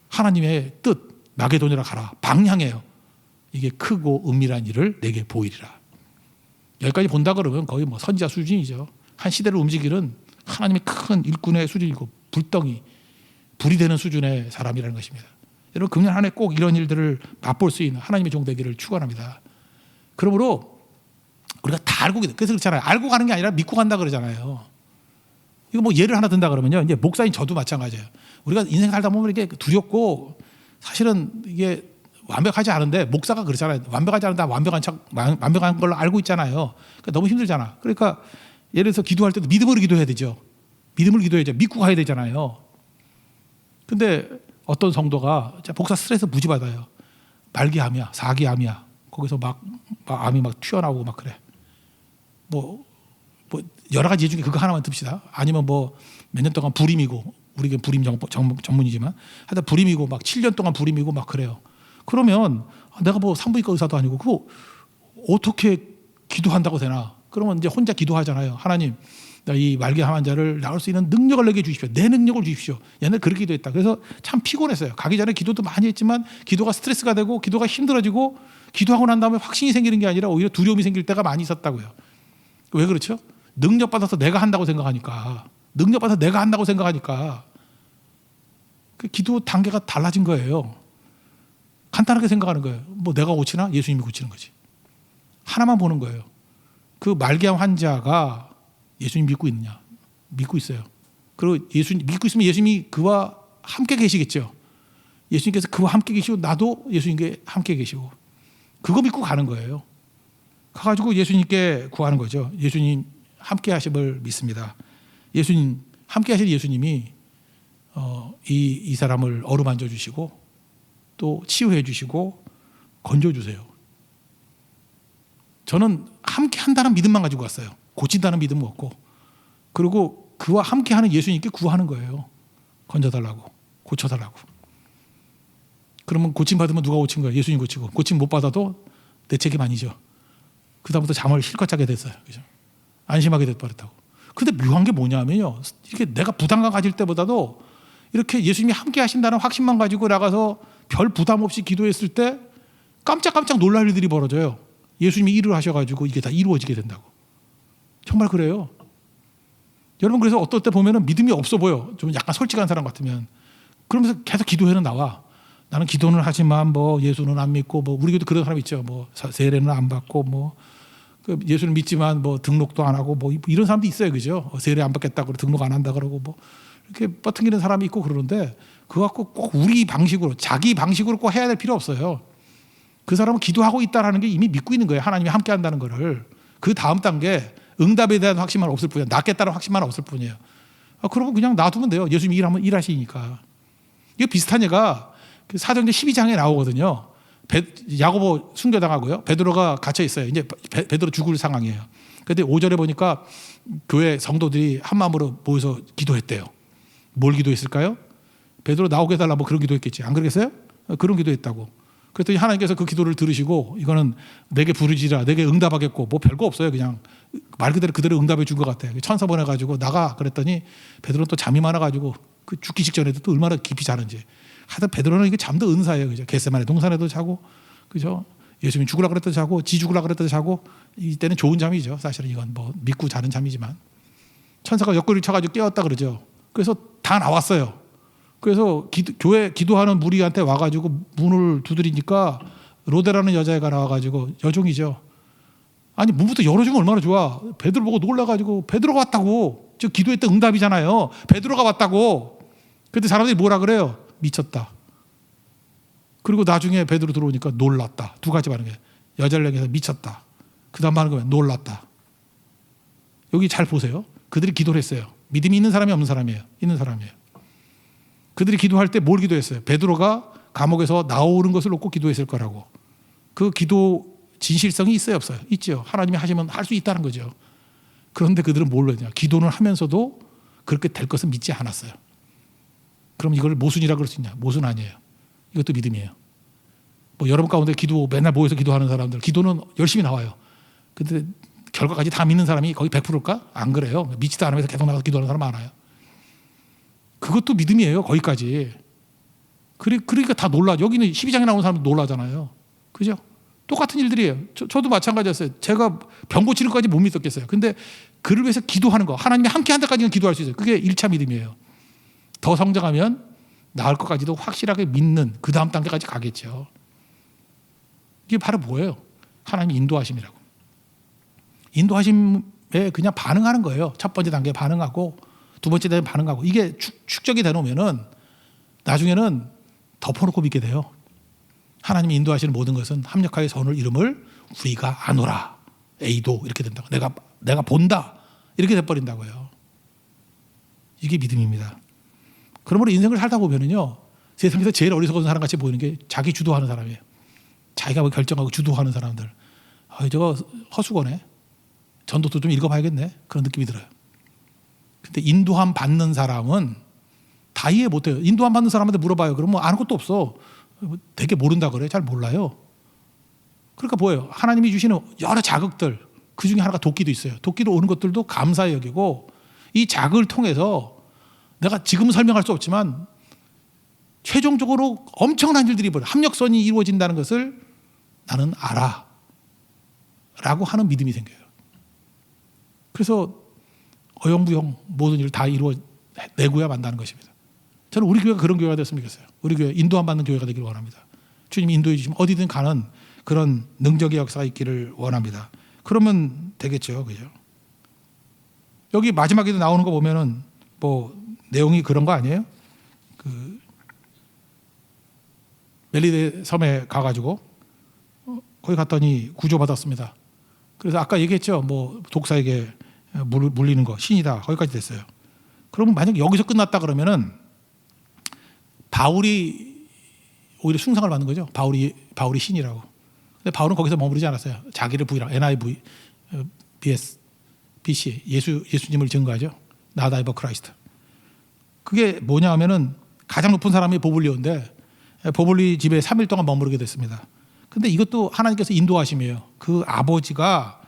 하나님의 뜻, 마게도냐로 가라. 방향이에요. 이게 크고 은밀한 일을 내게 보이리라. 여기까지 본다 그러면 거의 뭐 선지자 수준이죠. 한 시대를 움직이는 하나님의 큰 일꾼의 수준이고 불이 되는 수준의 사람이라는 것입니다. 여러분 금년 한 해 꼭 이런 일들을 맛볼 수 있는 하나님의 종 되기를 축원합니다. 그러므로 우리가 다 알고 그래서 그렇잖아요. 알고 가는 게 아니라 믿고 간다 그러잖아요. 이거 뭐 예를 하나 든다 그러면요. 이제 목사인 저도 마찬가지예요. 우리가 인생 살다 보면 이게 두렵고 사실은 이게 완벽하지 않은데 목사가 그렇잖아요. 완벽하지 않은데 완벽한 걸로 알고 있잖아요. 그러니까 너무 힘들잖아. 그러니까 예를 들어서 기도할 때도 믿음으로 기도해야 되죠. 믿음으로 기도해야죠. 믿고 가야 되잖아요. 근데 어떤 성도가 목사 스트레스 무지 받아요. 말기암이야, 사기암이야. 거기서 막 암이 막 튀어나오고 막 그래. 뭐 여러 가지 중에 그거 하나만 듭시다. 아니면 뭐 몇 년 동안 불임이고 우리가 불임 전문이지만 하여튼 불임이고 막 7년 동안 불임이고 막 그래요. 그러면 내가 뭐 산부인과 의사도 아니고 그거 어떻게 기도한다고 되나? 그러면 이제 혼자 기도하잖아요. 하나님, 이 말기암 환자를 나을 수 있는 능력을 내게 주십시오. 내 능력을 주십시오. 옛날에 그렇게 기도했다. 그래서 참 피곤했어요. 가기 전에 기도도 많이 했지만 기도가 스트레스가 되고 기도가 힘들어지고 기도하고 난 다음에 확신이 생기는 게 아니라 오히려 두려움이 생길 때가 많이 있었다고요. 왜 그렇죠? 능력 받아서 내가 한다고 생각하니까 그 기도 단계가 달라진 거예요. 간단하게 생각하는 거예요. 뭐 내가 고치나? 예수님이 고치는 거지. 하나만 보는 거예요. 그 말기암 환자가 예수님 믿고 있느냐? 믿고 있어요. 그리고 예수님 믿고 있으면 예수님이 그와 함께 계시겠죠. 예수님께서 그와 함께 계시고 나도 예수님께 함께 계시고 그거 믿고 가는 거예요. 가가지고 예수님께 구하는 거죠. 예수님 함께 하심을 믿습니다. 예수님 함께 하실 예수님이 이 사람을 어루만져 주시고 또 치유해 주시고 건져 주세요. 저는 함께 한다는 믿음만 가지고 왔어요. 고친다는 믿음은 없고. 그리고 그와 함께 하는 예수님께 구하는 거예요. 건져달라고, 고쳐달라고. 그러면 고침 받으면 누가 고친 거예요? 예수님 고치고. 고침 못 받아도 내 책임 아니죠. 그다음부터 잠을 실컷 자게 됐어요. 그죠? 안심하게 됐버렸다고. 근데 묘한 게 뭐냐면요. 이렇게 내가 부담감 가질 때보다도 이렇게 예수님이 함께 하신다는 확신만 가지고 나가서 별 부담 없이 기도했을 때 깜짝깜짝 놀랄 일들이 벌어져요. 예수님이 일을 하셔가지고 이게 다 이루어지게 된다고. 정말 그래요. 여러분 그래서 어떨 때 보면은 믿음이 없어 보여. 좀 약간 솔직한 사람 같으면. 그러면서 계속 기도회는 나와. 나는 기도는 하지만 뭐 예수는 안 믿고 뭐 우리 교도 그런 사람 있죠. 뭐 세례는 안 받고 뭐 예수는 믿지만 뭐 등록도 안 하고 뭐 이런 사람도 있어요. 그죠? 세례 안 받겠다고 등록 안 한다 그러고 뭐 이렇게 뻗팅기는 사람이 있고 그러는데 그거 갖고 꼭 우리 방식으로 자기 방식으로 꼭 해야 될 필요 없어요. 그 사람은 기도하고 있다라는 게 이미 믿고 있는 거예요. 하나님이 함께 한다는 거를. 그 다음 단계 응답에 대한 확신만 없을 뿐이에요. 낫겠다는 확신만 없을 뿐이에요. 그러면 그냥 놔두면 돼요. 예수님이 일하시니까. 이게 비슷한 예가 사도행전 12장에 나오거든요. 야고보 순교당하고요. 베드로가 갇혀 있어요. 이제 베드로 죽을 상황이에요. 그런데 5절에 보니까 교회 성도들이 한 마음으로 모여서 기도했대요. 뭘 기도했을까요? 베드로 나오게 해달라 뭐 그런 기도했겠지. 안 그러겠어요? 그런 기도했다고. 그랬더니 하나님께서 그 기도를 들으시고 이거는 내게 부르지라, 내게 응답하겠고, 뭐 별거 없어요. 그냥 말 그대로 응답해 준 것 같아요. 천사 보내가지고 나가 그랬더니 베드로는 또 잠이 많아가지고 그 죽기 직전에도 또 얼마나 깊이 자는지. 하여튼 베드로는 이게 잠도 은사예요. 그죠? 겟세마네 동산에도 자고, 그죠? 예수님이 죽으라 그랬다 자고, 지 죽으라 그랬다 자고, 이때는 좋은 잠이죠. 사실은 이건 뭐 믿고 자는 잠이지만. 천사가 옆구리를 쳐가지고 깨웠다 그러죠. 그래서 다 나왔어요. 그래서 교회 기도하는 무리한테 와가지고 문을 두드리니까 로데라는 여자애가 나와가지고, 여종이죠. 아니 문부터 열어주면 얼마나 좋아. 베드로 보고 놀라가지고, 베드로가 왔다고. 저 기도했던 응답이잖아요. 베드로가 왔다고. 그때 사람들이 뭐라 그래요? 미쳤다. 그리고 나중에 베드로 들어오니까 놀랐다. 두 가지 반응이에요. 여절령에서 미쳤다. 그 다음 반응은 놀랐다. 여기 잘 보세요. 그들이 기도를 했어요. 믿음이 있는 사람이 없는 사람이에요? 있는 사람이에요. 그들이 기도할 때 뭘 기도했어요? 베드로가 감옥에서 나오는 것을 놓고 기도했을 거라고. 그 기도 진실성이 있어요, 없어요? 있죠. 하나님이 하시면 할 수 있다는 거죠. 그런데 그들은 뭘 했냐? 기도는 하면서도 그렇게 될 것은 믿지 않았어요. 그럼 이걸 모순이라고 그럴 수 있냐? 모순 아니에요. 이것도 믿음이에요. 뭐 여러분 가운데 기도 맨날 모여서 기도하는 사람들, 기도는 열심히 나와요. 근데 결과까지 다 믿는 사람이 거의 100%일까? 안 그래요. 믿지도 않으면서 계속 나가서 기도하는 사람 많아요. 그것도 믿음이에요. 거기까지. 그러니까 다 놀라. 여기는 12장에 나오는 사람도 놀라잖아요. 그죠? 똑같은 일들이에요. 저도 마찬가지였어요. 제가 병 고치는 것까지 못 믿었겠어요. 근데 그를 위해서 기도하는 거, 하나님이 함께 한다까지는 기도할 수 있어요. 그게 1차 믿음이에요. 더 성장하면 나을 것까지도 확실하게 믿는 그 다음 단계까지 가겠죠. 이게 바로 뭐예요? 하나님의 인도하심이라고. 인도하심에 그냥 반응하는 거예요. 첫 번째 단계에 반응하고, 두 번째 단계에 반응하고. 이게 축적이 되놓으면은 나중에는 덮어놓고 믿게 돼요. 하나님이 인도하시는 모든 것은 합력하여 선을 이름을 우리가 아노라. A도 이렇게 된다고. 내가 본다. 이렇게 돼버린다고요. 이게 믿음입니다. 그러므로 인생을 살다 보면은요, 세상에서 제일 어리석은 사람 같이 보이는 게 자기 주도하는 사람이에요. 자기가 뭐 결정하고 주도하는 사람들. 저거 허수거네. 전도도 좀 읽어봐야겠네. 그런 느낌이 들어요. 근데 인도함 받는 사람은 다 이해 못해요. 인도함 받는 사람한테 물어봐요. 그러면 뭐 아는 것도 없어. 되게 모른다 그래. 잘 몰라요. 그러니까 뭐예요? 하나님이 주시는 여러 자극들, 그 중에 하나가 도끼도 있어요. 도끼로 오는 것들도 감사히 여기고, 이 자극을 통해서 내가 지금은 설명할 수 없지만 최종적으로 엄청난 일들이 벌어요. 합력선이 이루어진다는 것을 나는 알아 라고 하는 믿음이 생겨요. 그래서 어영부영 모든 일을 다 이루어내고야 만다는 것입니다. 저는 우리 교회가 그런 교회가 됐으면 좋겠어요. 우리 교회 인도함 받는 교회가 되기를 원합니다. 주님이 인도해 주시면 어디든 가는 그런 능력의 역사가 있기를 원합니다. 그러면 되겠죠. 그죠? 여기 마지막에도 나오는 거 보면은 뭐 내용이 그런 거 아니에요? 그 멜리데 섬에 가가지고 거기 갔더니 구조받았습니다. 그래서 아까 얘기했죠. 뭐 독사에게 물리는 거 신이다. 거기까지 됐어요. 그러면 만약 여기서 끝났다 그러면은 바울이 오히려 숭상을 받는 거죠. 바울이 신이라고. 근데 바울은 거기서 머무르지 않았어요. 자기를 NIV, BC 예수님을 증거하죠. Not I but Christ. 그게 뭐냐 하면은 가장 높은 사람이 보블리오인데 보블리 집에 3일 동안 머무르게 됐습니다. 근데 이것도 하나님께서 인도하심이에요. 그 아버지가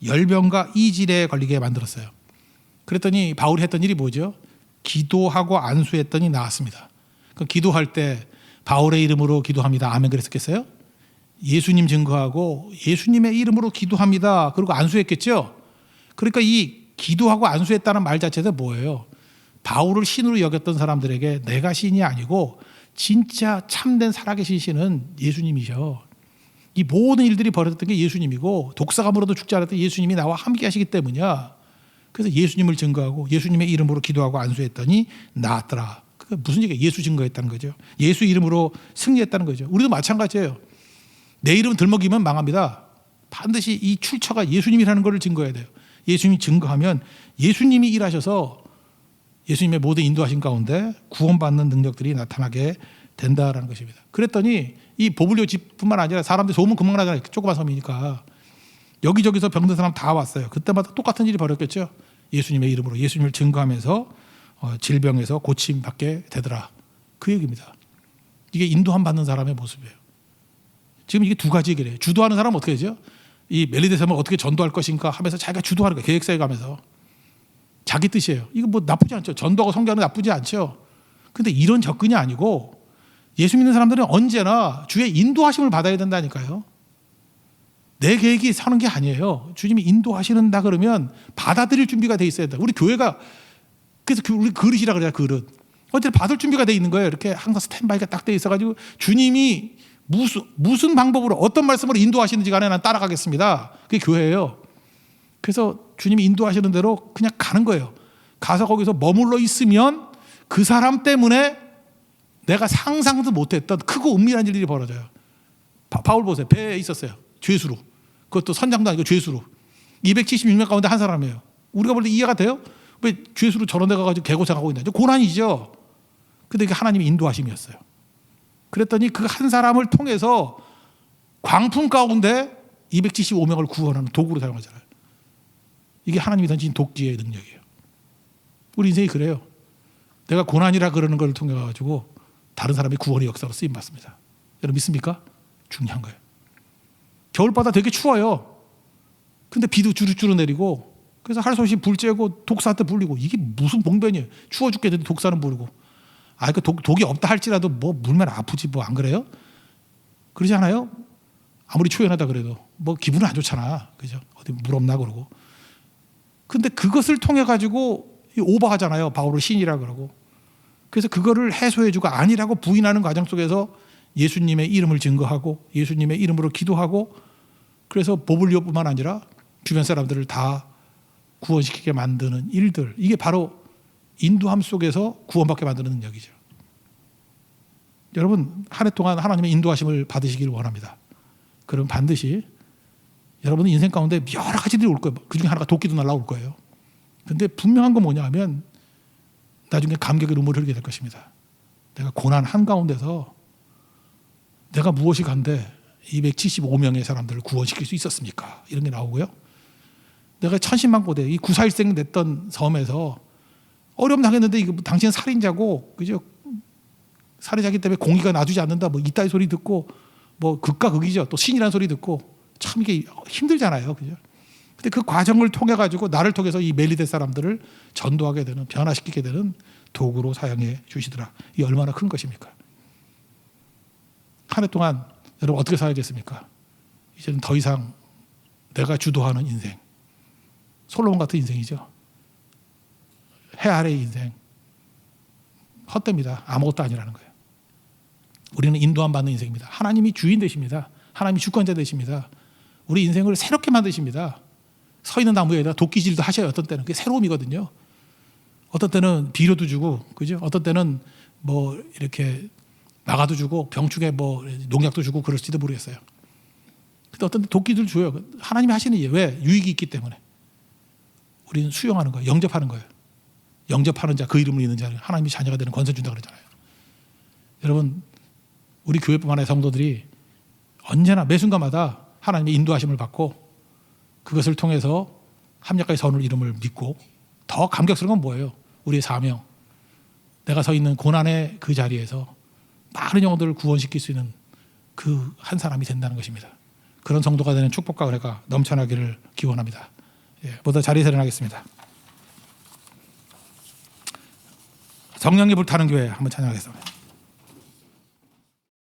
열병과 이질에 걸리게 만들었어요. 그랬더니 바울이 했던 일이 뭐죠? 기도하고 안수했더니 나았습니다. 그 기도할 때 바울의 이름으로 기도합니다. 아멘 그랬었겠어요? 예수님 증거하고 예수님의 이름으로 기도합니다. 그리고 안수했겠죠? 그러니까 이 기도하고 안수했다는 말 자체가 뭐예요? 바울을 신으로 여겼던 사람들에게 내가 신이 아니고 진짜 참된 살아계신 신은 예수님이셔. 이 모든 일들이 벌어졌던 게 예수님이고 독사가 물어도 죽지 않았던 예수님이 나와 함께 하시기 때문이야. 그래서 예수님을 증거하고 예수님의 이름으로 기도하고 안수했더니 나았더라. 그게 무슨 얘기예요? 예수 증거했다는 거죠. 예수 이름으로 승리했다는 거죠. 우리도 마찬가지예요. 내 이름 들먹이면 망합니다. 반드시 이 출처가 예수님이라는 것을 증거해야 돼요. 예수님이 증거하면 예수님이 일하셔서 예수님의 모든 인도하신 가운데 구원받는 능력들이 나타나게 된다라는 것입니다. 그랬더니 이 보블리오 집뿐만 아니라 사람들이 소문 금방 나잖아요. 조그만 섬이니까. 여기저기서 병든 사람 다 왔어요. 그때마다 똑같은 일이 벌어졌겠죠. 예수님의 이름으로 예수님을 증거하면서 질병에서 고침받게 되더라. 그 얘기입니다. 이게 인도함 받는 사람의 모습이에요. 지금 이게 두 가지 얘기를 해요. 주도하는 사람은 어떻게 되죠? 이 멜리데섬을 어떻게 전도할 것인가 하면서 자기가 주도하는 거예요. 계획 세워가면서. 자기 뜻이에요. 이거 뭐 나쁘지 않죠. 전도하고 성교하는 거 나쁘지 않죠. 근데 이런 접근이 아니고 예수 믿는 사람들은 언제나 주의 인도하심을 받아야 된다니까요. 내 계획이 서는 게 아니에요. 주님이 인도하시는다 그러면 받아들일 준비가 돼 있어야 된다. 우리 교회가 그래서 우리 그릇이라 그래요. 그릇. 어쨌든 받을 준비가 돼 있는 거예요. 이렇게 항상 스탠바이가 딱 돼 있어가지고 주님이 무슨 방법으로 어떤 말씀으로 인도하시는지 간에 난 따라가겠습니다. 그게 교회예요. 그래서 주님이 인도하시는 대로 그냥 가는 거예요. 가서 거기서 머물러 있으면 그 사람 때문에 내가 상상도 못했던 크고 은밀한 일들이 벌어져요. 바울 보세요. 배에 있었어요. 죄수로. 그것도 선장도 아니고 죄수로. 276명 가운데 한 사람이에요. 우리가 볼 때 이해가 돼요? 왜 죄수로 저런 데 가가지고 개고생하고 있나? 고난이죠. 근데 이게 하나님의 인도하심이었어요. 그랬더니 그 한 사람을 통해서 광풍 가운데 275명을 구원하는 도구로 사용하잖아요. 이게 하나님이 던진 도끼의 능력이에요. 우리 인생이 그래요. 내가 고난이라 그러는 걸 통해 가지고 다른 사람의 구원의 역사로 쓰임 받습니다. 여러분 믿습니까? 중요한 거예요. 겨울바다 되게 추워요. 근데 비도 주룩주룩 내리고 그래서 할 수 없이 불 쬐고 독사한테 불리고 이게 무슨 봉변이에요. 추워 죽겠는데 독사는 부르고 그 독이 없다 할지라도 뭐 물면 아프지 뭐 안 그래요? 그러지 않아요? 아무리 초연하다 그래도 뭐 기분은 안 좋잖아. 그죠? 어디 물 없나 그러고. 근데 그것을 통해 가지고 오버하잖아요. 바울을 신이라 그러고. 그래서 그거를 해소해주고 아니라고 부인하는 과정 속에서 예수님의 이름을 증거하고 예수님의 이름으로 기도하고 그래서 보블리오뿐만 아니라 주변 사람들을 다 구원시키게 만드는 일들. 이게 바로 인도함 속에서 구원받게 만드는 능력이죠. 여러분 한 해 동안 하나님의 인도하심을 받으시기를 원합니다. 그럼 반드시 여러분은 인생 가운데 여러 가지들이 올 거예요. 그중에 하나가 도끼도 날라올 거예요. 근데 분명한 건 뭐냐 하면 나중에 감격의 눈물을 흘리게 될 것입니다. 내가 고난 한가운데서 내가 무엇이 간데 275명의 사람들을 구원시킬 수 있었습니까? 이런 게 나오고요. 내가 천신만고대 이 구사일생 냈던 섬에서 어려움 당했는데 이거 당신은 살인자고 그죠? 살인자기 때문에 공의가 놔주지 않는다. 뭐 이따위 소리 듣고 뭐 극과 극이죠. 또 신이라는 소리 듣고 참 이게 힘들잖아요. 그죠? 근데 그 과정을 통해 가지고 나를 통해서 이 멜리데 사람들을 전도하게 되는 변화시키게 되는 도구로 사용해 주시더라. 이 얼마나 큰 것입니까? 한 해 동안 여러분 어떻게 살아야겠습니까? 이제는 더 이상 내가 주도하는 인생, 솔로몬 같은 인생이죠. 해 아래의 인생, 헛됩니다. 아무것도 아니라는 거예요. 우리는 인도함 받는 인생입니다. 하나님이 주인 되십니다. 하나님이 주권자 되십니다. 우리 인생을 새롭게 만드십니다. 서 있는 나무에다 도끼질도 하셔요. 어떤 때는 그게 새로움이거든요. 어떤 때는 비료도 주고, 그죠? 어떤 때는 뭐 이렇게 나가도 주고 병충해 뭐 농약도 주고 그럴지도 모르겠어요. 근데 어떤 때 도끼들 줘요. 하나님이 하시는 일이에요. 왜? 유익이 있기 때문에. 우리는 수용하는 거예요. 영접하는 거예요. 영접하는 자, 그 이름을 믿는 자는 하나님이 자녀가 되는 권세 준다 그러잖아요. 여러분, 우리 교회뿐만 아니라 성도들이 언제나 매 순간마다 하나님의 인도하심을 받고 그것을 통해서 합력과의 선을 이름을 믿고 더 감격스러운 건 뭐예요? 우리의 사명. 내가 서 있는 고난의 그 자리에서 많은 영혼들을 구원시킬 수 있는 그 한 사람이 된다는 것입니다. 그런 성도가 되는 축복과 은혜가 넘쳐나기를 기원합니다. 모두 자리에서 일어나겠습니다. 성령의 불타는 교회 한번 찬양하겠습니다.